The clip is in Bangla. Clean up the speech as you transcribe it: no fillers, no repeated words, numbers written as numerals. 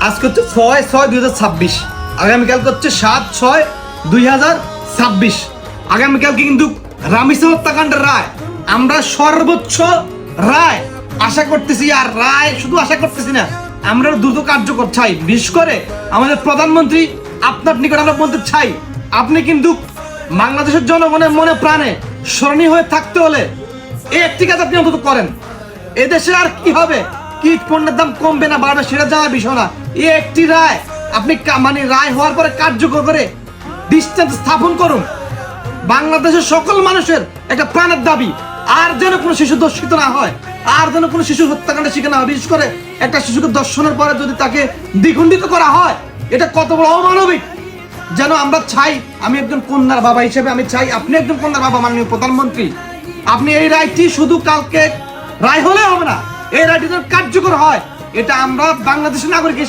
আজকে হচ্ছে 6/6/2026, আগামীকাল হচ্ছে 7/6/2026। আগামীকালকে কিন্তু রামিসা হত্যাকাণ্ডের রায়, আমরা সর্বোচ্চ রায় আশা করতেছি। আর রায় শুধু আশা করতেছি না, আমরা দ্রুত কার্যকর চাই। বিশেষ করে আমাদের প্রধানমন্ত্রী, আপনার নিকট আমরা বলতে চাই, আপনি কিন্তু বাংলাদেশের জনগণের মনে প্রাণে স্মরণীয় হয়ে থাকতে হলে এই একটি কাজ আপনি অন্তত করেন। এদেশে আর কি হবে, কি পণ্যের দাম কমবে না বাড়বে সেটা জানার বিষয় না। এই একটি রায় আপনি মানে রায় হওয়ার পরে কার্যকর করে দৃষ্টান্ত স্থাপন করুন। বাংলাদেশের সকল মানুষের একটা প্রাণের দাবি, আর যেন কোনো শিশু দর্শিত না হয়, আর যেন কোনো শিশু হত্যাকাণ্ডের শিকার না হয়। বিশেষ করে একটা শিশুকে দর্শনের পরে যদি তাকে দ্বিখণ্ডিত করা হয়, এটা কত বড় অমানবিক। যেন আমরা চাই, আমি একজন কন্যার বাবা হিসেবে আমি চাই, আপনি একজন কন্যার বাবা মাননীয় প্রধানমন্ত্রী, আপনি এই রায়টি শুধু কালকে রায় হলে হবে না, এই রায়টি যেন কার্যকর হয়। এটা আমরা বাংলাদেশের নাগরিক হিসেবে